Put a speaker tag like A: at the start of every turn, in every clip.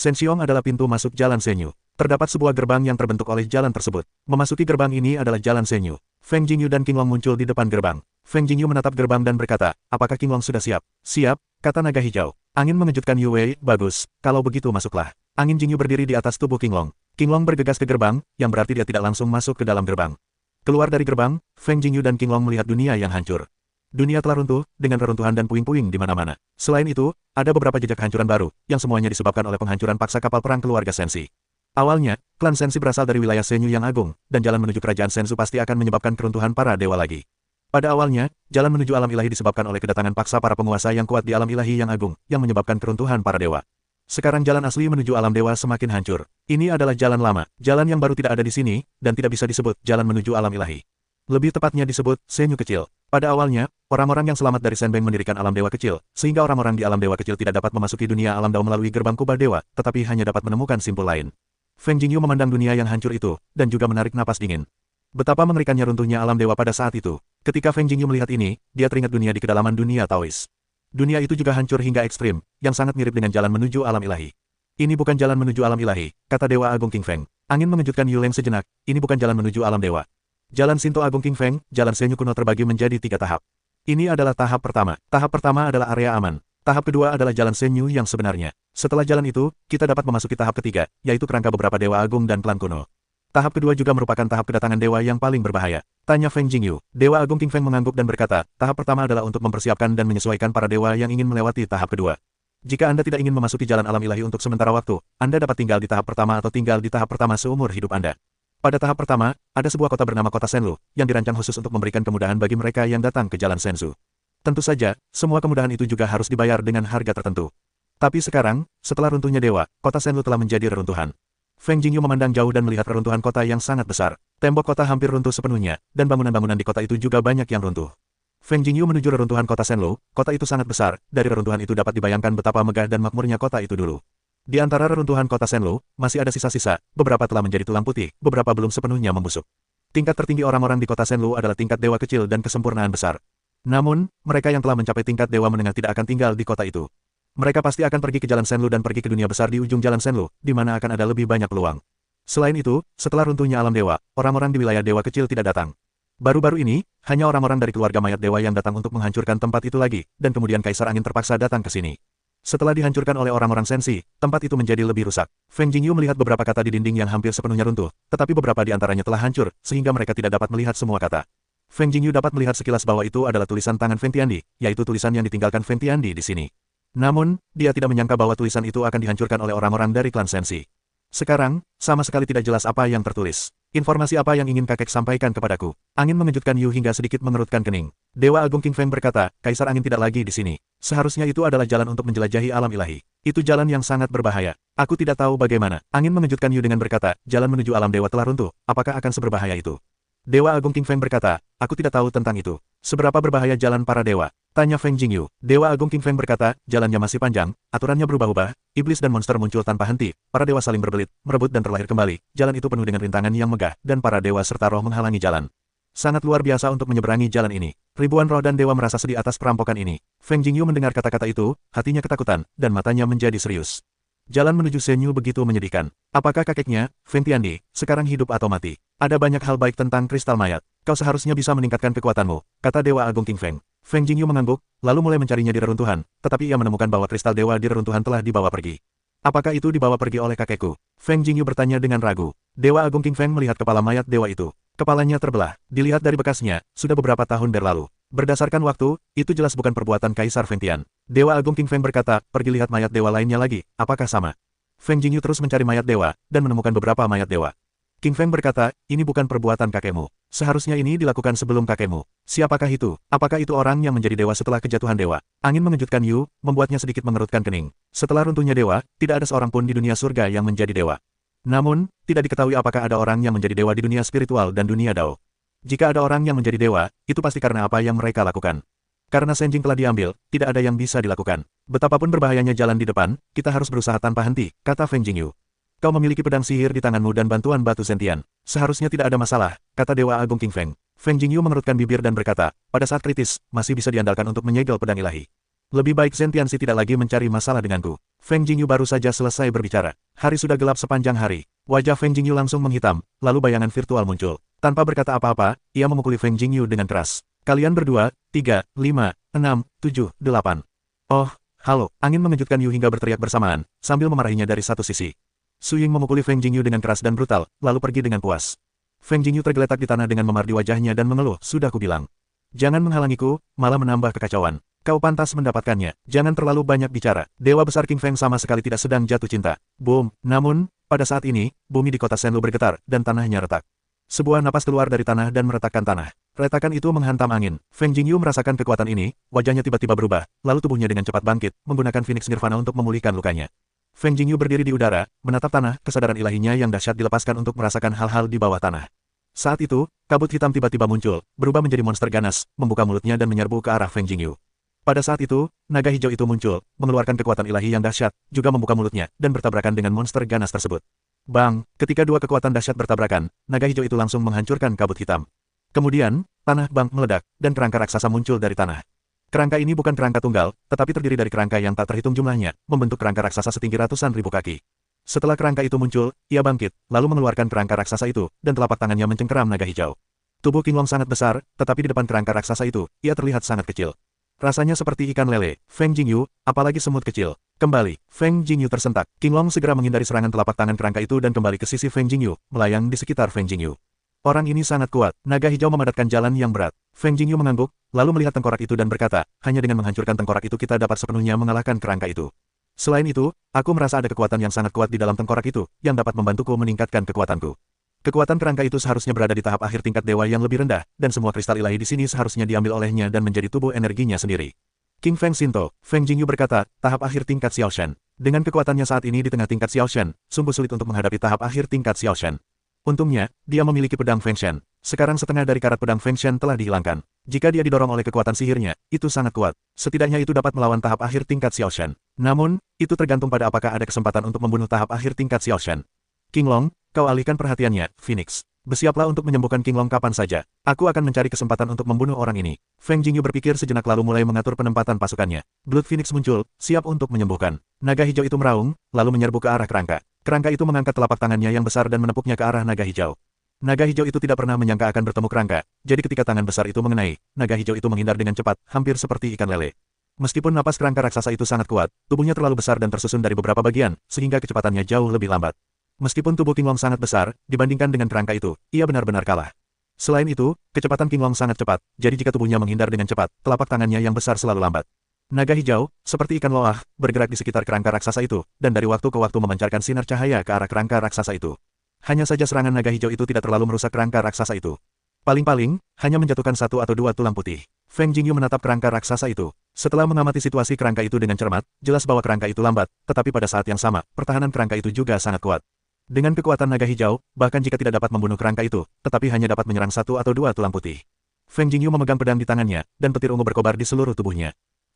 A: Shenxiong adalah pintu masuk Jalan Shenyu. Terdapat sebuah gerbang yang terbentuk oleh jalan tersebut. Memasuki gerbang ini adalah Jalan Shenyu. Feng Jingyu dan Qinglong muncul di depan gerbang. Feng Jingyu menatap gerbang dan berkata, apakah Qinglong sudah siap? Siap, kata naga hijau. Angin mengejutkan Yu Wei, bagus, kalau begitu masuklah. Angin Jingyu berdiri di atas tubuh Qinglong. Qinglong bergegas ke gerbang, yang berarti dia tidak langsung masuk ke dalam gerbang. Keluar dari gerbang, Feng Jingyu dan Qinglong melihat dunia yang hancur. Dunia telah runtuh, dengan reruntuhan dan puing-puing di mana-mana. Selain itu, ada beberapa jejak hancuran baru, yang semuanya disebabkan oleh penghancuran paksa kapal perang keluarga Senshi. Awalnya, klan Senshi berasal dari wilayah Shenyu yang agung, dan jalan menuju kerajaan Sensu pasti akan menyebabkan keruntuhan para dewa lagi. Pada awalnya, jalan menuju alam ilahi disebabkan oleh kedatangan paksa para penguasa yang kuat di alam ilahi yang agung, yang menyebabkan keruntuhan para dewa. Sekarang jalan asli menuju alam dewa semakin hancur. Ini adalah jalan lama, jalan yang baru tidak ada di sini, dan tidak bisa disebut jalan menuju alam ilahi. Lebih tepatnya disebut Shenyu kecil. Pada awalnya, orang-orang yang selamat dari Shenbeng mendirikan alam dewa kecil, sehingga orang-orang di alam dewa kecil tidak dapat memasuki dunia alam dao melalui gerbang kubah dewa, tetapi hanya dapat menemukan simpul lain. Feng Jingyu memandang dunia yang hancur itu, dan juga menarik napas dingin. Betapa mengerikannya runtuhnya alam dewa pada saat itu. Ketika Feng Jingyu melihat ini, dia teringat dunia di kedalaman dunia Taois. Dunia itu juga hancur hingga ekstrim, yang sangat mirip dengan jalan menuju alam ilahi. Ini bukan jalan menuju alam ilahi, kata Dewa Agung King Feng. Angin mengejutkan Yu Leng sejenak, ini bukan jalan menuju alam dewa. Jalan Shinto Agung King Feng, jalan Shenyu kuno terbagi menjadi 3 tahap. Ini adalah tahap pertama. Tahap pertama adalah area aman. Tahap kedua adalah jalan Shenyu yang sebenarnya. Setelah jalan itu, kita dapat memasuki tahap ketiga, yaitu kerangka beberapa dewa agung dan klan kuno. Tahap kedua juga merupakan tahap kedatangan dewa yang paling berbahaya. Tanya Feng Jingyu. Dewa Agung King Feng mengangguk dan berkata, tahap pertama adalah untuk mempersiapkan dan menyesuaikan para dewa yang ingin melewati tahap kedua. Jika Anda tidak ingin memasuki jalan alam ilahi untuk sementara waktu, Anda dapat tinggal di tahap pertama atau tinggal di tahap pertama seumur hidup Anda. Pada tahap pertama, ada sebuah kota bernama Kota Senlu, yang dirancang khusus untuk memberikan kemudahan bagi mereka yang datang ke Jalan Sensu. Tentu saja, semua kemudahan itu juga harus dibayar dengan harga tertentu. Tapi sekarang, setelah runtuhnya dewa, Kota Senlu telah menjadi reruntuhan. Feng Jingyu memandang jauh dan melihat reruntuhan kota yang sangat besar. Tembok kota hampir runtuh sepenuhnya, dan bangunan-bangunan di kota itu juga banyak yang runtuh. Feng Jingyu menuju reruntuhan Kota Senlu, kota itu sangat besar, dari reruntuhan itu dapat dibayangkan betapa megah dan makmurnya kota itu dulu. Di antara reruntuhan kota Senlu, masih ada sisa-sisa, beberapa telah menjadi tulang putih, beberapa belum sepenuhnya membusuk. Tingkat tertinggi orang-orang di kota Senlu adalah tingkat dewa kecil dan kesempurnaan besar. Namun, mereka yang telah mencapai tingkat dewa menengah tidak akan tinggal di kota itu. Mereka pasti akan pergi ke Jalan Senlu dan pergi ke dunia besar di ujung Jalan Senlu, di mana akan ada lebih banyak peluang. Selain itu, setelah runtuhnya alam dewa, orang-orang di wilayah dewa kecil tidak datang. Baru-baru ini, hanya orang-orang dari keluarga mayat dewa yang datang untuk menghancurkan tempat itu lagi, dan kemudian Kaisar Angin terpaksa datang ke sini. Setelah dihancurkan oleh orang-orang Senshi, tempat itu menjadi lebih rusak. Feng Jingyu melihat beberapa kata di dinding yang hampir sepenuhnya runtuh, tetapi beberapa di antaranya telah hancur, sehingga mereka tidak dapat melihat semua kata. Feng Jingyu dapat melihat sekilas bahwa itu adalah tulisan tangan Feng Tiandi, yaitu tulisan yang ditinggalkan Feng Tiandi di sini. Namun, dia tidak menyangka bahwa tulisan itu akan dihancurkan oleh orang-orang dari klan Senshi. Sekarang, sama sekali tidak jelas apa yang tertulis. Informasi apa yang ingin kakek sampaikan kepadaku? Angin mengejutkan Yu hingga sedikit mengerutkan kening. Dewa Agung King Feng berkata, Kaisar Angin tidak lagi di sini. Seharusnya itu adalah jalan untuk menjelajahi alam ilahi. Itu jalan yang sangat berbahaya. Aku tidak tahu bagaimana. Angin mengejutkan Yu dengan berkata, jalan menuju alam dewa telah runtuh. Apakah akan seberbahaya itu? Dewa Agung King Feng berkata, aku tidak tahu tentang itu. Seberapa berbahaya jalan para dewa? Tanya Feng Jingyu. Dewa Agung King Feng berkata, jalannya masih panjang, aturannya berubah-ubah, iblis dan monster muncul tanpa henti, para dewa saling berbelit, merebut dan terlahir kembali, jalan itu penuh dengan rintangan yang megah, dan para dewa serta roh menghalangi jalan. Sangat luar biasa untuk menyeberangi jalan ini. Ribuan roh dan dewa merasa sedih atas perampokan ini. Feng Jingyu mendengar kata-kata itu, hatinya ketakutan, dan matanya menjadi serius. Jalan menuju Shenyu begitu menyedihkan. Apakah kakeknya, Feng Tiandi, sekarang hidup atau mati? Ada banyak hal baik tentang kristal mayat. Kau seharusnya bisa meningkatkan kekuatanmu, kata Dewa Agung King Feng. Feng Jingyu mengangguk, lalu mulai mencarinya di reruntuhan, tetapi ia menemukan bahwa kristal dewa di reruntuhan telah dibawa pergi. Apakah itu dibawa pergi oleh kakekku? Feng Jingyu bertanya dengan ragu. Dewa Agung King Feng melihat kepala mayat dewa itu. Kepalanya terbelah. Dilihat dari bekasnya, sudah beberapa tahun berlalu. Berdasarkan waktu, itu jelas bukan perbuatan Kaisar Feng Tian. Dewa Agung King Feng berkata, pergi lihat mayat dewa lainnya lagi, apakah sama? Feng Jingyu terus mencari mayat dewa, dan menemukan beberapa mayat dewa. King Feng berkata, ini bukan perbuatan kakekmu. Seharusnya ini dilakukan sebelum kakekmu. Siapakah itu? Apakah itu orang yang menjadi dewa setelah kejatuhan dewa? Angin mengejutkan Yu, membuatnya sedikit mengerutkan kening. Setelah runtuhnya dewa, tidak ada seorang pun di dunia surga yang menjadi dewa. Namun, tidak diketahui apakah ada orang yang menjadi dewa di dunia spiritual dan dunia Dao. Jika ada orang yang menjadi dewa, itu pasti karena apa yang mereka lakukan. Karena Shenjing telah diambil, tidak ada yang bisa dilakukan. Betapapun berbahayanya jalan di depan, kita harus berusaha tanpa henti, kata Feng Jingyu. Kau memiliki pedang sihir di tanganmu dan bantuan batu sentian. Seharusnya tidak ada masalah, kata Dewa Agung King Feng. Feng Jingyu mengerutkan bibir dan berkata, pada saat kritis, masih bisa diandalkan untuk menyegel pedang ilahi. Lebih baik Zhen Tianxi tidak lagi mencari masalah denganku. Feng Jingyu baru saja selesai berbicara. Hari sudah gelap sepanjang hari. Wajah Feng Jingyu langsung menghitam, lalu bayangan virtual muncul. Tanpa berkata apa-apa, ia memukuli Feng Jingyu dengan keras. Kalian berdua, 3, 5, 6, 7, 8. Oh, halo. Angin mengejutkan Yu hingga berteriak bersamaan, sambil memarahinya dari satu sisi. Su Ying memukuli Feng Jingyu dengan keras dan brutal, lalu pergi dengan puas. Feng Jingyu tergeletak di tanah dengan memar di wajahnya dan mengeluh, sudah kubilang. Jangan menghalangiku, malah menambah kekacauan. Kau pantas mendapatkannya. Jangan terlalu banyak bicara. Dewa besar King Feng sama sekali tidak sedang jatuh cinta. Boom. Namun, pada saat ini, bumi di kota Shenlu bergetar, dan tanahnya retak. Sebuah napas keluar dari tanah dan meretakkan tanah. Retakan itu menghantam angin. Feng Jingyu merasakan kekuatan ini, wajahnya tiba-tiba berubah, lalu tubuhnya dengan cepat bangkit, menggunakan Phoenix Nirvana untuk memulihkan lukanya. Feng Jingyu berdiri di udara, menatap tanah, kesadaran ilahinya yang dahsyat dilepaskan untuk merasakan hal-hal di bawah tanah. Saat itu, kabut hitam tiba-tiba muncul, berubah menjadi monster ganas, membuka mulutnya dan menyerbu ke arah Feng Jingyu. Pada saat itu, naga hijau itu muncul, mengeluarkan kekuatan ilahi yang dahsyat, juga membuka mulutnya, dan bertabrakan dengan monster ganas tersebut. Bang! Ketika dua kekuatan dahsyat bertabrakan, naga hijau itu langsung menghancurkan kabut hitam. Kemudian, tanah bang meledak, dan kerangka raksasa muncul dari tanah. Kerangka ini bukan kerangka tunggal, tetapi terdiri dari kerangka yang tak terhitung jumlahnya, membentuk kerangka raksasa setinggi ratusan ribu kaki. Setelah kerangka itu muncul, ia bangkit, lalu mengeluarkan kerangka raksasa itu, dan telapak tangannya mencengkeram naga hijau. Tubuh King Long sangat besar, tetapi di depan kerangka raksasa itu, ia terlihat sangat kecil. Rasanya seperti ikan lele. Feng Jingyu, apalagi semut kecil. Kembali, Feng Jingyu tersentak. King Long segera menghindari serangan telapak tangan kerangka itu dan kembali ke sisi Feng Jingyu, melayang di sekitar Feng Jingyu. Orang ini sangat kuat. Naga hijau memadatkan jalan yang berat. Feng Jingyu mengangguk, lalu melihat tengkorak itu dan berkata, hanya dengan menghancurkan tengkorak itu kita dapat sepenuhnya mengalahkan kerangka itu. Selain itu, aku merasa ada kekuatan yang sangat kuat di dalam tengkorak itu, yang dapat membantuku meningkatkan kekuatanku. Kekuatan kerangka itu seharusnya berada di tahap akhir tingkat dewa yang lebih rendah, dan semua kristal ilahi di sini seharusnya diambil olehnya dan menjadi tubuh energinya sendiri. King Feng Shinto, Feng Jingyu berkata, tahap akhir tingkat Xiaoshen. Dengan kekuatannya saat ini di tengah tingkat Xiaoshen, sungguh sulit untuk menghadapi tahap akhir tingkat Xiaoshen. Untungnya, dia memiliki pedang Feng Shen. Sekarang setengah dari karat pedang Feng Shen telah dihilangkan. Jika dia didorong oleh kekuatan sihirnya, itu sangat kuat. Setidaknya itu dapat melawan tahap akhir tingkat Xiaoshen. Namun, itu tergantung pada apakah ada kesempatan untuk membunuh tahap akhir tingkat Xiaoshen. King Long, kau alihkan perhatiannya, Phoenix. Bersiaplah untuk menyembuhkan King Long kapan saja. Aku akan mencari kesempatan untuk membunuh orang ini. Feng Jingyu berpikir sejenak lalu mulai mengatur penempatan pasukannya. Blood Phoenix muncul, siap untuk menyembuhkan. Naga hijau itu meraung, lalu menyerbu ke arah kerangka. Kerangka itu mengangkat telapak tangannya yang besar dan menepuknya ke arah naga hijau. Naga hijau itu tidak pernah menyangka akan bertemu kerangka, jadi ketika tangan besar itu mengenai, naga hijau itu menghindar dengan cepat, hampir seperti ikan lele. Meskipun napas kerangka raksasa itu sangat kuat, tubuhnya terlalu besar dan tersusun dari beberapa bagian, sehingga kecepatannya jauh lebih lambat. Meskipun tubuh King Long sangat besar, dibandingkan dengan kerangka itu, ia benar-benar kalah. Selain itu, kecepatan King Long sangat cepat, jadi jika tubuhnya menghindar dengan cepat, telapak tangannya yang besar selalu lambat. Naga hijau, seperti ikan loah, bergerak di sekitar kerangka raksasa itu, dan dari waktu ke waktu memancarkan sinar cahaya ke arah kerangka raksasa itu. Hanya saja serangan naga hijau itu tidak terlalu merusak kerangka raksasa itu. Paling-paling, hanya menjatuhkan satu atau dua tulang putih. Feng Jingyu menatap kerangka raksasa itu. Setelah mengamati situasi kerangka itu dengan cermat, jelas bahwa kerangka itu lambat, tetapi pada saat yang sama, pertahanan kerangka itu juga sangat kuat. Dengan kekuatan naga hijau, bahkan jika tidak dapat membunuh kerangka itu, tetapi hanya dapat menyerang satu atau dua tulang putih. Feng Jingyu memegang pedang di tangannya, dan petir ungu berkobar di seluruh tubuhnya.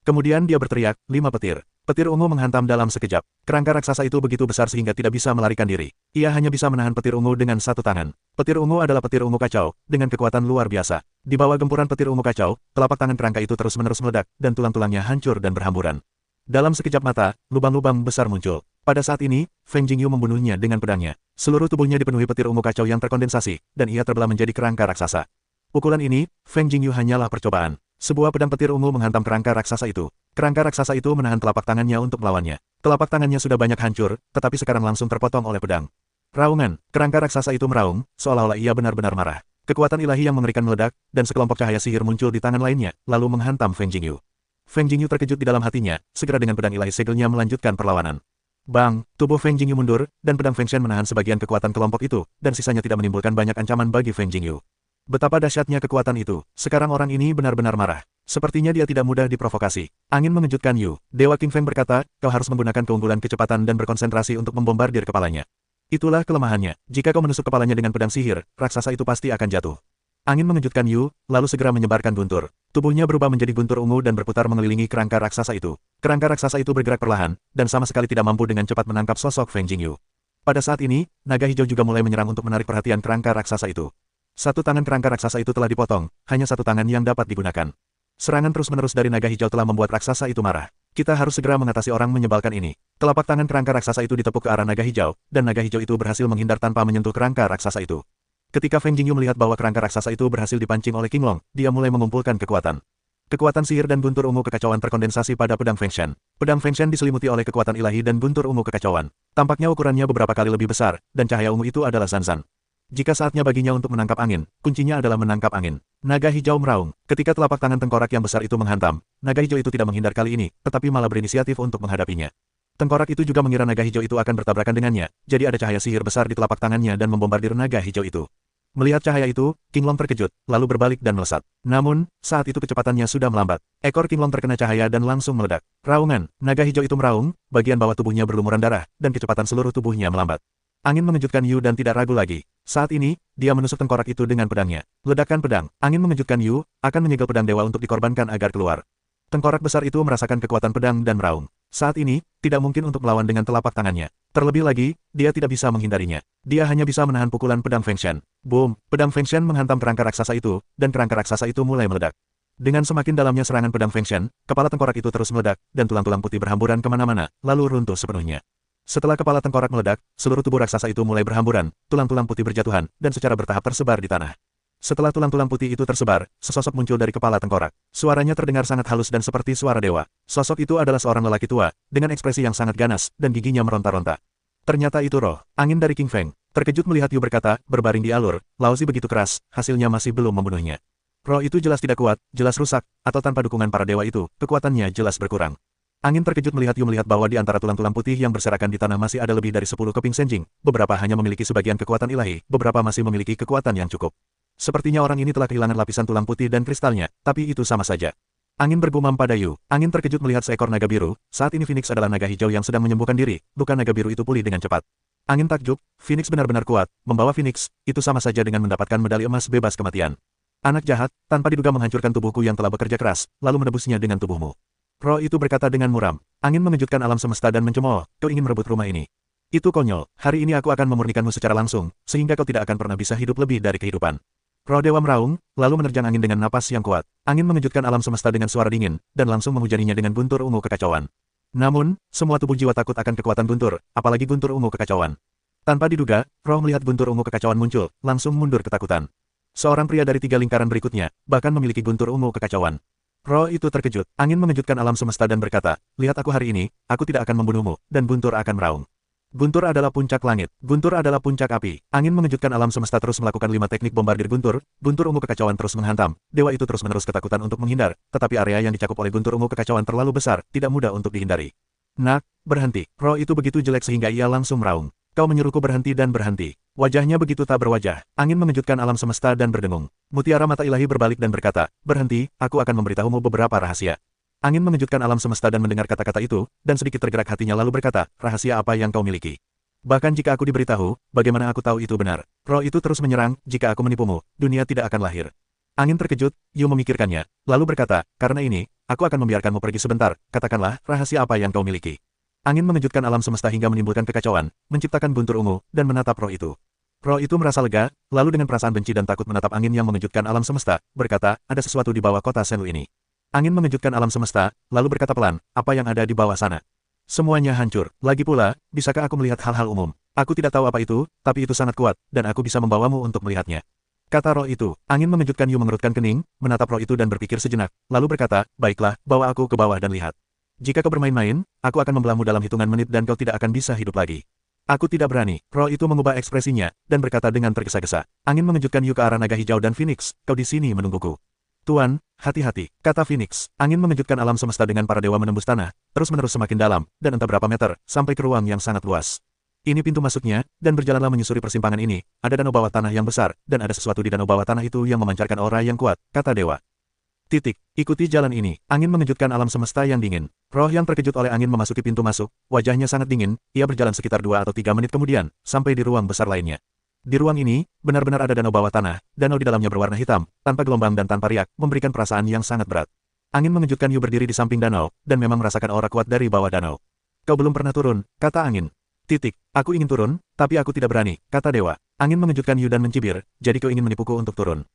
A: Kemudian dia berteriak, 5 petir. Petir ungu menghantam dalam sekejap. Kerangka raksasa itu begitu besar sehingga tidak bisa melarikan diri. Ia hanya bisa menahan petir ungu dengan satu tangan. Petir ungu adalah petir ungu kacau, dengan kekuatan luar biasa. Di bawah gempuran petir ungu kacau, telapak tangan kerangka itu terus-menerus meledak, dan tulang-tulangnya hancur dan berhamburan. Dalam sekejap mata, lubang-lubang besar muncul. Pada saat ini, Feng Jingyu membunuhnya dengan pedangnya. Seluruh tubuhnya dipenuhi petir ungu kacau yang terkondensasi, dan ia terbelah menjadi kerangka raksasa. Pukulan ini, Feng Jingyu hanyalah percobaan. Sebuah pedang petir ungu menghantam kerangka raksasa itu. Kerangka raksasa itu menahan telapak tangannya untuk melawannya. Telapak tangannya sudah banyak hancur, tetapi sekarang langsung terpotong oleh pedang. Raungan, kerangka raksasa itu meraung, seolah-olah ia benar-benar marah. Kekuatan ilahi yang mengerikan meledak, dan sekelompok cahaya sihir muncul di tangan lainnya, lalu menghantam Feng Jingyu. Feng Jingyu terkejut di dalam hatinya, segera dengan pedang ilahi segelnya melanjutkan perlawanan. Bang, tubuh Feng Jingyu mundur, dan pedang Feng Shen menahan sebagian kekuatan kelompok itu, dan sisanya tidak menimbulkan banyak ancaman bagi Feng Jingyu. Betapa dahsyatnya kekuatan itu, sekarang orang ini benar-benar marah. Sepertinya dia tidak mudah diprovokasi. Angin mengejutkan Yu. Dewa King Feng berkata, kau harus menggunakan keunggulan kecepatan dan berkonsentrasi untuk membombardir kepalanya. Itulah kelemahannya. Jika kau menusuk kepalanya dengan pedang sihir, raksasa itu pasti akan jatuh. Angin mengejutkan Yu, lalu segera menyebarkan guntur. Tubuhnya berubah menjadi guntur ungu dan berputar mengelilingi kerangka raksasa itu. Kerangka raksasa itu bergerak perlahan, dan sama sekali tidak mampu dengan cepat menangkap sosok Feng Jingyu. Pada saat ini, naga hijau juga mulai menyerang untuk menarik perhatian kerangka raksasa itu. Satu tangan kerangka raksasa itu telah dipotong, hanya satu tangan yang dapat digunakan. Serangan terus-menerus dari naga hijau telah membuat raksasa itu marah. Kita harus segera mengatasi orang menyebalkan ini. Telapak tangan kerangka raksasa itu ditepuk ke arah naga hijau, dan naga hijau itu berhasil menghindar tanpa menyentuh kerangka raksasa itu. Ketika Feng Jingyu melihat bahwa kerangka raksasa itu berhasil dipancing oleh King Long, dia mulai mengumpulkan kekuatan. Kekuatan sihir dan guntur ungu kekacauan terkondensasi pada pedang Feng Shen. Pedang Feng Shen diselimuti oleh kekuatan ilahi dan guntur ungu kekacauan. Tampaknya ukurannya beberapa kali lebih besar, dan cahaya ungu itu adalah Zanzan. Jika saatnya baginya untuk menangkap angin, kuncinya adalah menangkap angin. Naga hijau meraung. Ketika telapak tangan tengkorak yang besar itu menghantam, naga hijau itu tidak menghindar kali ini, tetapi malah berinisiatif untuk menghadapinya. Tengkorak itu juga mengira naga hijau itu akan bertabrakan dengannya, jadi ada cahaya sihir besar di telapak tangannya dan membombardir naga hijau itu. Melihat cahaya itu, King Long terkejut, lalu berbalik dan melesat. Namun, saat itu kecepatannya sudah melambat. Ekor King Long terkena cahaya dan langsung meledak. Raungan, naga hijau itu meraung, bagian bawah tubuhnya berlumuran darah, dan kecepatan seluruh tubuhnya melambat. Angin mengejutkan Yu dan tidak ragu lagi. Saat ini, dia menusuk tengkorak itu dengan pedangnya. Ledakan pedang, angin mengejutkan Yu, akan menyegel pedang dewa untuk dikorbankan agar keluar. Tengkorak besar itu merasakan kekuatan pedang dan meraung. Saat ini, tidak mungkin untuk melawan dengan telapak tangannya. Terlebih lagi, dia tidak bisa menghindarinya. Dia hanya bisa menahan pukulan pedang Feng Shen. Boom! Pedang Feng Shen menghantam kerangka raksasa itu, dan kerangka raksasa itu mulai meledak. Dengan semakin dalamnya serangan pedang Feng Shen, kepala tengkorak itu terus meledak, dan tulang-tulang putih berhamburan kemana-mana, lalu runtuh sepenuhnya. Setelah kepala tengkorak meledak, seluruh tubuh raksasa itu mulai berhamburan, tulang-tulang putih berjatuhan, dan secara bertahap tersebar di tanah. Setelah tulang-tulang putih itu tersebar, sesosok muncul dari kepala tengkorak. Suaranya terdengar sangat halus dan seperti suara dewa. Sosok itu adalah seorang lelaki tua, dengan ekspresi yang sangat ganas, dan giginya meronta-ronta. Ternyata itu roh, angin dari King Feng. Terkejut melihat Yu berkata, berbaring di alur, Laozi begitu keras, hasilnya masih belum membunuhnya. Roh itu jelas tidak kuat, jelas rusak, atau tanpa dukungan para dewa itu, kekuatannya jelas berkurang. Angin terkejut melihat Yu melihat bahwa di antara tulang-tulang putih yang berserakan di tanah masih ada lebih dari 10 keping senjing, beberapa hanya memiliki sebagian kekuatan ilahi, beberapa masih memiliki kekuatan yang cukup. Sepertinya orang ini telah kehilangan lapisan tulang putih dan kristalnya, tapi itu sama saja. Angin bergumam pada Yu. Angin terkejut melihat seekor naga biru, saat ini Phoenix adalah naga hijau yang sedang menyembuhkan diri, luka naga biru itu pulih dengan cepat. Angin takjub, Phoenix benar-benar kuat, membawa Phoenix, itu sama saja dengan mendapatkan medali emas bebas kematian. Anak jahat, tanpa diduga menghancurkan tubuhku yang telah bekerja keras, lalu menebusnya dengan tubuhmu. Roh itu berkata dengan muram. Angin mengejutkan alam semesta dan mencemooh, kau ingin merebut rumah ini. Itu konyol, hari ini aku akan memurnikanmu secara langsung, sehingga kau tidak akan pernah bisa hidup lebih dari kehidupan. Roh dewa meraung, lalu menerjang angin dengan napas yang kuat. Angin mengejutkan alam semesta dengan suara dingin, dan langsung menghujaninya dengan guntur ungu kekacauan. Namun, semua tubuh jiwa takut akan kekuatan guntur, apalagi guntur ungu kekacauan. Tanpa diduga, roh melihat guntur ungu kekacauan muncul, langsung mundur ketakutan. Seorang pria dari 3 lingkaran berikutnya, bahkan memiliki guntur ungu kekacauan. Roh itu terkejut, angin mengejutkan alam semesta dan berkata, lihat aku hari ini, aku tidak akan membunuhmu, dan guntur akan meraung. Guntur adalah puncak langit, guntur adalah puncak api. Angin mengejutkan alam semesta terus melakukan 5 teknik bombardir guntur ungu kekacauan terus menghantam. Dewa itu terus-menerus ketakutan untuk menghindar, tetapi area yang dicakup oleh guntur ungu kekacauan terlalu besar, tidak mudah untuk dihindari. Nak, berhenti. Roh itu begitu jelek sehingga ia langsung meraung. Kau menyuruhku berhenti dan berhenti. Wajahnya begitu tak berwajah. Angin mengejutkan alam semesta dan berdengung. Mutiara mata ilahi berbalik dan berkata, berhenti, aku akan memberitahumu beberapa rahasia. Angin mengejutkan alam semesta dan mendengar kata-kata itu, dan sedikit tergerak hatinya lalu berkata, rahasia apa yang kau miliki? Bahkan jika aku diberitahu, bagaimana aku tahu itu benar? Roh itu terus menyerang, jika aku menipumu, dunia tidak akan lahir. Angin terkejut, Yu memikirkannya, lalu berkata, karena ini, aku akan membiarkanmu pergi sebentar, katakanlah, rahasia apa yang kau miliki? Angin mengejutkan alam semesta hingga menimbulkan kekacauan, menciptakan guntur ungu, dan menatap roh itu. Roh itu merasa lega, lalu dengan perasaan benci dan takut menatap angin yang mengejutkan alam semesta, berkata, ada sesuatu di bawah kota Senlu ini. Angin mengejutkan alam semesta, lalu berkata pelan, apa yang ada di bawah sana? Semuanya hancur. Lagi pula, bisakah aku melihat hal-hal umum? Aku tidak tahu apa itu, tapi itu sangat kuat, dan aku bisa membawamu untuk melihatnya. Kata roh itu, angin mengejutkan Yu mengerutkan kening, menatap roh itu dan berpikir sejenak, lalu berkata, baiklah, bawa aku ke bawah dan lihat. Jika kau bermain-main, aku akan membelahmu dalam hitungan menit dan kau tidak akan bisa hidup lagi. Aku tidak berani. Roh itu mengubah ekspresinya, dan berkata dengan tergesa-gesa. Angin mengejutkan Yu ke arah naga hijau dan Phoenix, kau di sini menungguku. Tuan, hati-hati, kata Phoenix. Angin mengejutkan alam semesta dengan para dewa menembus tanah, terus-menerus semakin dalam, dan entah berapa meter, sampai ke ruang yang sangat luas. Ini pintu masuknya, dan berjalanlah menyusuri persimpangan ini, ada danau bawah tanah yang besar, dan ada sesuatu di danau bawah tanah itu yang memancarkan aura yang kuat, kata dewa. Ikuti jalan ini. Angin mengejutkan alam semesta yang dingin. Roh yang terkejut oleh angin memasuki pintu masuk, wajahnya sangat dingin, ia berjalan sekitar 2 atau 3 menit kemudian, sampai di ruang besar lainnya. Di ruang ini, benar-benar ada danau bawah tanah, danau di dalamnya berwarna hitam, tanpa gelombang dan tanpa riak, memberikan perasaan yang sangat berat. Angin mengejutkan Yu berdiri di samping danau, dan memang merasakan aura kuat dari bawah danau. Kau belum pernah turun, kata angin. Aku ingin turun, tapi aku tidak berani, kata dewa. Angin mengejutkan Yu dan mencibir, jadi kau ingin menipuku untuk turun.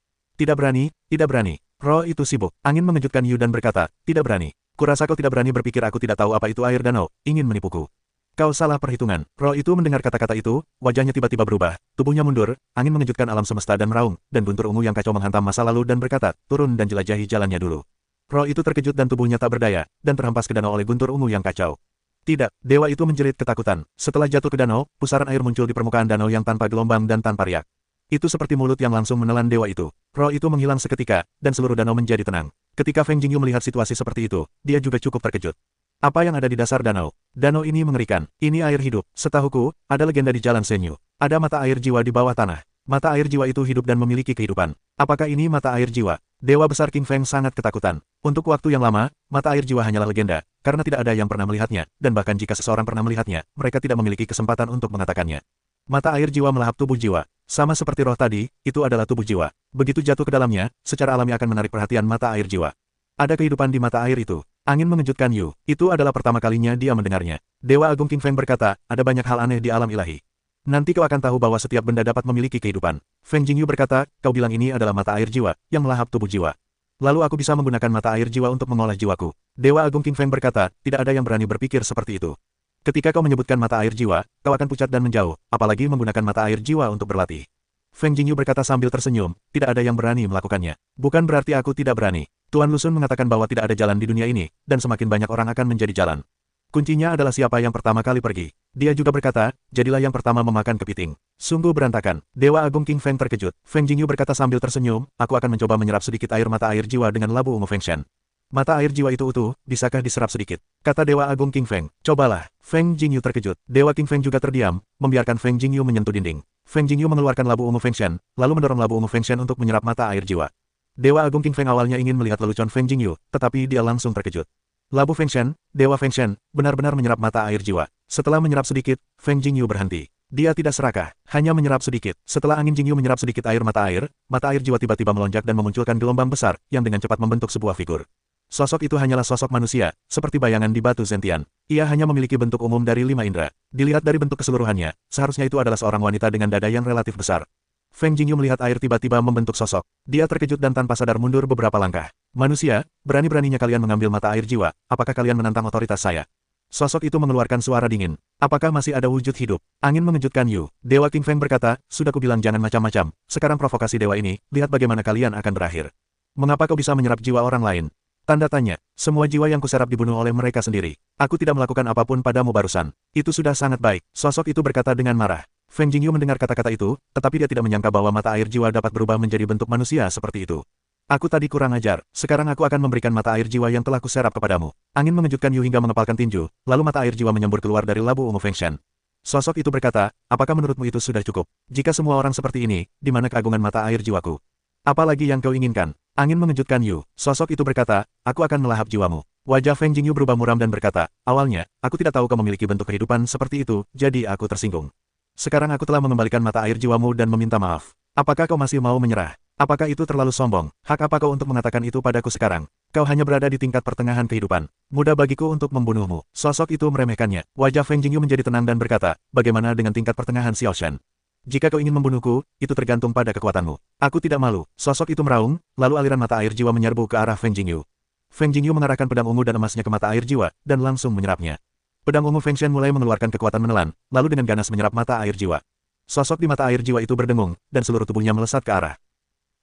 A: Tidak berani, tidak berani. Roh itu sibuk. Angin mengejutkan Yu dan berkata, tidak berani. Kurasa kau tidak berani berpikir aku tidak tahu apa itu air danau, ingin menipuku. Kau salah perhitungan. Roh itu mendengar kata-kata itu, wajahnya tiba-tiba berubah, tubuhnya mundur, angin mengejutkan alam semesta dan meraung, dan guntur ungu yang kacau menghantam masa lalu dan berkata, turun dan jelajahi jalannya dulu. Roh itu terkejut dan tubuhnya tak berdaya, dan terhempas ke danau oleh guntur ungu yang kacau. Tidak, dewa itu menjerit ketakutan. Setelah jatuh ke danau, pusaran air muncul di permukaan danau yang tanpa gelombang dan tanpa riak. Itu seperti mulut yang langsung menelan dewa itu. Roh itu menghilang seketika, dan seluruh danau menjadi tenang. Ketika Feng Jingyu melihat situasi seperti itu, dia juga cukup terkejut. Apa yang ada di dasar danau? Danau ini mengerikan. Ini air hidup. Setahuku, ada legenda di Jalan Senyu. Ada mata air jiwa di bawah tanah. Mata air jiwa itu hidup dan memiliki kehidupan. Apakah ini mata air jiwa? Dewa besar King Feng sangat ketakutan. Untuk waktu yang lama, mata air jiwa hanyalah legenda, karena tidak ada yang pernah melihatnya, dan bahkan jika seseorang pernah melihatnya, mereka tidak memiliki kesempatan untuk mengatakannya. Mata air jiwa melahap tubuh jiwa. Sama seperti roh tadi, itu adalah tubuh jiwa. Begitu jatuh ke dalamnya, secara alami akan menarik perhatian mata air jiwa. Ada kehidupan di mata air itu. Angin mengejutkan Yu. Itu adalah pertama kalinya dia mendengarnya. Dewa Agung King Feng berkata, ada banyak hal aneh di alam ilahi. Nanti kau akan tahu bahwa setiap benda dapat memiliki kehidupan. Feng Jingyu berkata, kau bilang ini adalah mata air jiwa, yang melahap tubuh jiwa. Lalu aku bisa menggunakan mata air jiwa untuk mengolah jiwaku. Dewa Agung King Feng berkata, tidak ada yang berani berpikir seperti itu. Ketika kau menyebutkan mata air jiwa, kau akan pucat dan menjauh, apalagi menggunakan mata air jiwa untuk berlatih. Feng Jingyu berkata sambil tersenyum, tidak ada yang berani melakukannya. Bukan berarti aku tidak berani. Tuan Lusun mengatakan bahwa tidak ada jalan di dunia ini, dan semakin banyak orang akan menjadi jalan. Kuncinya adalah siapa yang pertama kali pergi. Dia juga berkata, jadilah yang pertama memakan kepiting. Sungguh berantakan. Dewa Agung King Feng terkejut. Feng Jingyu berkata sambil tersenyum, aku akan mencoba menyerap sedikit air mata air jiwa dengan labu ungu Feng Shen. Mata air jiwa itu utuh, bisakah diserap sedikit? Kata Dewa Agung King Feng. Cobalah. Feng Jingyu terkejut. Dewa King Feng juga terdiam, membiarkan Feng Jingyu menyentuh dinding. Feng Jingyu mengeluarkan labu ungu Feng Shen, lalu mendorong labu ungu Feng Shen untuk menyerap mata air jiwa. Dewa Agung King Feng awalnya ingin melihat lelucon Feng Jingyu, tetapi dia langsung terkejut. Labu Feng Shen, Dewa Feng Shen, benar-benar menyerap mata air jiwa. Setelah menyerap sedikit, Feng Jingyu berhenti. Dia tidak serakah, hanya menyerap sedikit. Setelah angin Jingyu menyerap sedikit air mata air jiwa tiba-tiba melonjak dan memunculkan gelombang besar, yang dengan cepat membentuk sebuah figur. Sosok itu hanyalah sosok manusia, seperti bayangan di batu Zentian. Ia hanya memiliki bentuk umum dari 5 indera. Dilihat dari bentuk keseluruhannya, seharusnya itu adalah seorang wanita dengan dada yang relatif besar. Feng Jingyu melihat air tiba-tiba membentuk sosok. Dia terkejut dan tanpa sadar mundur beberapa langkah. Manusia, berani-beraninya kalian mengambil mata air jiwa, apakah kalian menantang otoritas saya? Sosok itu mengeluarkan suara dingin. Apakah masih ada wujud hidup? Angin mengejutkan Yu. Dewa King Feng berkata, sudah kubilang jangan macam-macam. Sekarang provokasi dewa ini, lihat bagaimana kalian akan berakhir. Mengapa kau bisa menyerap jiwa orang lain? Tanda tanya, semua jiwa yang kuserap dibunuh oleh mereka sendiri. Aku tidak melakukan apapun padamu barusan. Itu sudah sangat baik. Sosok itu berkata dengan marah. Feng Jingyu mendengar kata-kata itu, tetapi dia tidak menyangka bahwa mata air jiwa dapat berubah menjadi bentuk manusia seperti itu. Aku tadi kurang ajar, sekarang aku akan memberikan mata air jiwa yang telah kuserap kepadamu. Angin mengejutkan Yu hingga mengepalkan tinju, lalu mata air jiwa menyembur keluar dari labu ungu Feng Shen. Sosok itu berkata, apakah menurutmu itu sudah cukup? Jika semua orang seperti ini, di mana keagungan mata air jiwaku? Apalagi yang kau inginkan? Angin mengejutkan Yu. Sosok itu berkata, aku akan melahap jiwamu. Wajah Feng Jingyu berubah muram dan berkata, awalnya, aku tidak tahu kau memiliki bentuk kehidupan seperti itu, jadi aku tersinggung. Sekarang aku telah mengembalikan mata air jiwamu dan meminta maaf. Apakah kau masih mau menyerah? Apakah itu terlalu sombong? Hak apa kau untuk mengatakan itu padaku sekarang? Kau hanya berada di tingkat pertengahan kehidupan. Mudah bagiku untuk membunuhmu. Sosok itu meremehkannya. Wajah Feng Jingyu menjadi tenang dan berkata, bagaimana dengan tingkat pertengahan Xiao Shen? Jika kau ingin membunuhku, itu tergantung pada kekuatanmu. Aku tidak malu. Sosok itu meraung, lalu aliran mata air jiwa menyerbu ke arah Feng Jingyu. Feng Jingyu mengarahkan pedang ungu dan emasnya ke mata air jiwa, dan langsung menyerapnya. Pedang ungu Feng Shen mulai mengeluarkan kekuatan menelan, lalu dengan ganas menyerap mata air jiwa. Sosok di mata air jiwa itu berdengung, dan seluruh tubuhnya melesat ke arah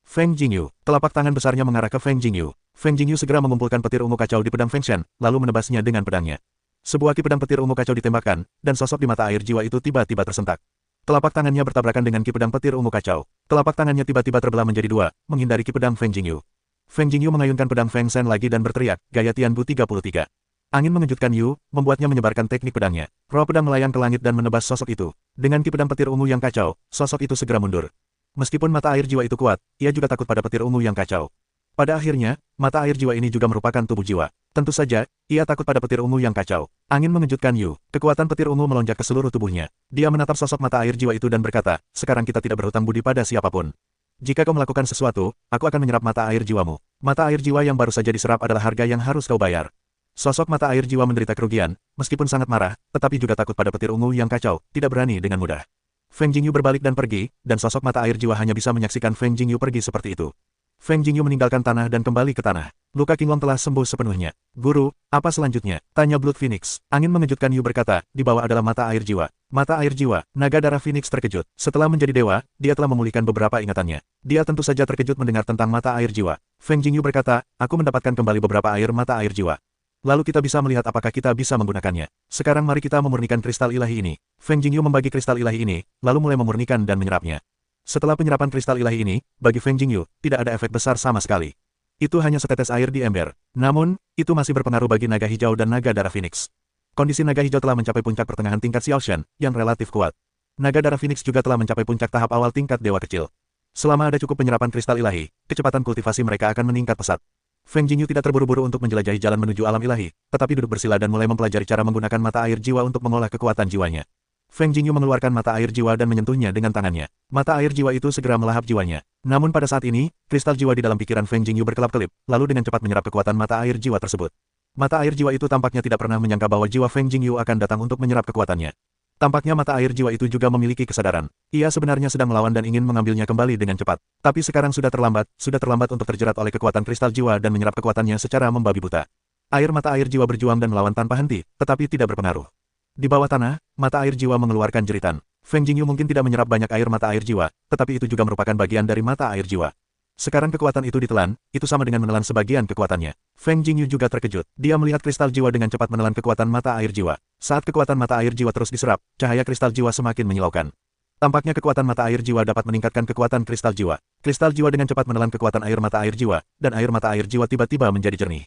A: Feng Jingyu. Telapak tangan besarnya mengarah ke Feng Jingyu. Feng Jingyu segera mengumpulkan petir ungu kacau di pedang Feng Shen, lalu menebasnya dengan pedangnya. Sebuah ki pedang petir ungu kacau ditembakkan, dan sosok di mata air jiwa itu tiba-tiba tersentak. Telapak tangannya bertabrakan dengan ki pedang petir ungu kacau. Telapak tangannya tiba-tiba terbelah menjadi dua, menghindari ki pedang Feng Jingyu. Feng Jingyu mengayunkan pedang Feng Shen lagi dan berteriak, gaya Tianbu 33. Angin mengejutkan Yu, membuatnya menyebarkan teknik pedangnya. Roh pedang melayang ke langit dan menebas sosok itu. Dengan ki pedang petir ungu yang kacau, sosok itu segera mundur. Meskipun mata air jiwa itu kuat, ia juga takut pada petir ungu yang kacau. Pada akhirnya, mata air jiwa ini juga merupakan tubuh jiwa. Tentu saja, ia takut pada petir ungu yang kacau. Angin mengejutkan Yu. Kekuatan petir ungu melonjak ke seluruh tubuhnya. Dia menatap sosok mata air jiwa itu dan berkata, sekarang kita tidak berhutang budi pada siapapun. Jika kau melakukan sesuatu, aku akan menyerap mata air jiwamu. Mata air jiwa yang baru saja diserap adalah harga yang harus kau bayar. Sosok mata air jiwa menderita kerugian, meskipun sangat marah, tetapi juga takut pada petir ungu yang kacau, tidak berani dengan mudah. Feng Jingyu berbalik dan pergi, dan sosok mata air jiwa hanya bisa menyaksikan Feng Jingyu pergi seperti itu. Feng Jingyu meninggalkan tanah dan kembali ke tanah. Luka Qinglong telah sembuh sepenuhnya. Guru, apa selanjutnya? Tanya Blood Phoenix. Angin mengejutkan Yu berkata, di bawah adalah mata air jiwa. Mata air jiwa. Naga darah Phoenix terkejut. Setelah menjadi dewa, dia telah memulihkan beberapa ingatannya. Dia tentu saja terkejut mendengar tentang mata air jiwa. Feng Jingyu berkata, aku mendapatkan kembali beberapa air mata air jiwa. Lalu kita bisa melihat apakah kita bisa menggunakannya. Sekarang mari kita memurnikan kristal ilahi ini. Feng Jingyu membagi kristal ilahi ini, lalu mulai memurnikan dan menyerapnya. Setelah penyerapan kristal ilahi ini, bagi Feng Jingyu, tidak ada efek besar sama sekali. Itu hanya setetes air di ember. Namun, itu masih berpengaruh bagi naga hijau dan naga darah Phoenix. Kondisi naga hijau telah mencapai puncak pertengahan tingkat Xiaoshan, yang relatif kuat. Naga darah Phoenix juga telah mencapai puncak tahap awal tingkat dewa kecil. Selama ada cukup penyerapan kristal ilahi, kecepatan kultivasi mereka akan meningkat pesat. Feng Jingyu tidak terburu-buru untuk menjelajahi jalan menuju alam ilahi, tetapi duduk bersila dan mulai mempelajari cara menggunakan mata air jiwa untuk mengolah kekuatan jiwanya. Feng Jingyu mengeluarkan mata air jiwa dan menyentuhnya dengan tangannya. Mata air jiwa itu segera melahap jiwanya. Namun pada saat ini, kristal jiwa di dalam pikiran Feng Jingyu berkelap-kelip, lalu dengan cepat menyerap kekuatan mata air jiwa tersebut. Mata air jiwa itu tampaknya tidak pernah menyangka bahwa jiwa Feng Jingyu akan datang untuk menyerap kekuatannya. Tampaknya mata air jiwa itu juga memiliki kesadaran. Ia sebenarnya sedang melawan dan ingin mengambilnya kembali dengan cepat. Tapi sekarang sudah terlambat untuk terjerat oleh kekuatan kristal jiwa dan menyerap kekuatannya secara membabi buta. Air mata air jiwa berjuang dan melawan tanpa henti, tetapi tidak berpengaruh. Di bawah tanah, mata air jiwa mengeluarkan jeritan. Feng Jingyu mungkin tidak menyerap banyak air mata air jiwa, tetapi itu juga merupakan bagian dari mata air jiwa. Sekarang kekuatan itu ditelan, itu sama dengan menelan sebagian kekuatannya. Feng Jingyu juga terkejut. Dia melihat kristal jiwa dengan cepat menelan kekuatan mata air jiwa. Saat kekuatan mata air jiwa terus diserap, cahaya kristal jiwa semakin menyilaukan. Tampaknya kekuatan mata air jiwa dapat meningkatkan kekuatan kristal jiwa. Kristal jiwa dengan cepat menelan kekuatan air mata air jiwa, dan air mata air jiwa tiba-tiba menjadi jernih.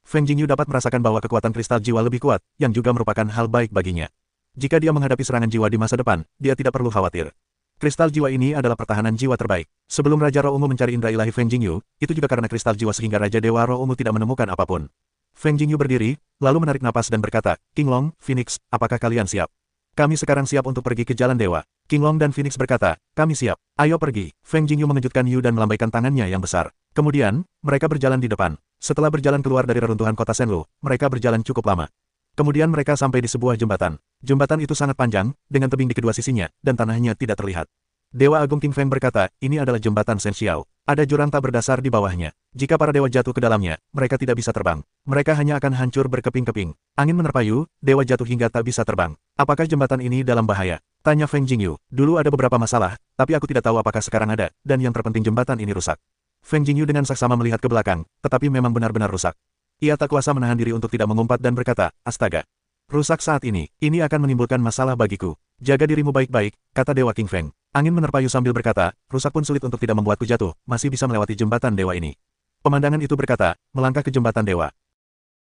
A: Feng Jingyu dapat merasakan bahwa kekuatan kristal jiwa lebih kuat, yang juga merupakan hal baik baginya. Jika dia menghadapi serangan jiwa di masa depan, dia tidak perlu khawatir. Kristal jiwa ini adalah pertahanan jiwa terbaik. Sebelum Raja Roh Ungu mencari indera ilahi Feng Jingyu, itu juga karena kristal jiwa sehingga Raja Dewa Roh Ungu tidak menemukan apapun. Feng Jingyu berdiri, lalu menarik napas dan berkata, Qinglong, Phoenix, apakah kalian siap? Kami sekarang siap untuk pergi ke jalan dewa. Qinglong dan Phoenix berkata, kami siap. Ayo pergi. Feng Jingyu mengejutkan Yu dan melambaikan tangannya yang besar. Kemudian, mereka berjalan di depan. Setelah berjalan keluar dari reruntuhan kota Shenlu, mereka berjalan cukup lama. Kemudian mereka sampai di sebuah jembatan. Jembatan itu sangat panjang, dengan tebing di kedua sisinya, dan tanahnya tidak terlihat. Dewa Agung King Feng berkata, ini adalah jembatan Shen Xiao. Ada jurang tak berdasar di bawahnya. Jika para dewa jatuh ke dalamnya, mereka tidak bisa terbang. Mereka hanya akan hancur berkeping-keping. Angin menerpa Yu, dewa jatuh hingga tak bisa terbang. Apakah jembatan ini dalam bahaya? Tanya Feng Jingyu. Dulu ada beberapa masalah, tapi aku tidak tahu apakah sekarang ada, dan yang terpenting jembatan ini rusak. Feng Jingyu dengan saksama melihat ke belakang, tetapi memang benar-benar rusak. Ia tak kuasa menahan diri untuk tidak mengumpat dan berkata, astaga. Rusak saat ini akan menimbulkan masalah bagiku. Jaga dirimu baik-baik, kata Dewa King Feng. Angin menerpa Yu sambil berkata, rusak pun sulit untuk tidak membuatku jatuh, masih bisa melewati jembatan dewa ini. Pemandangan itu berkata, melangkah ke jembatan dewa.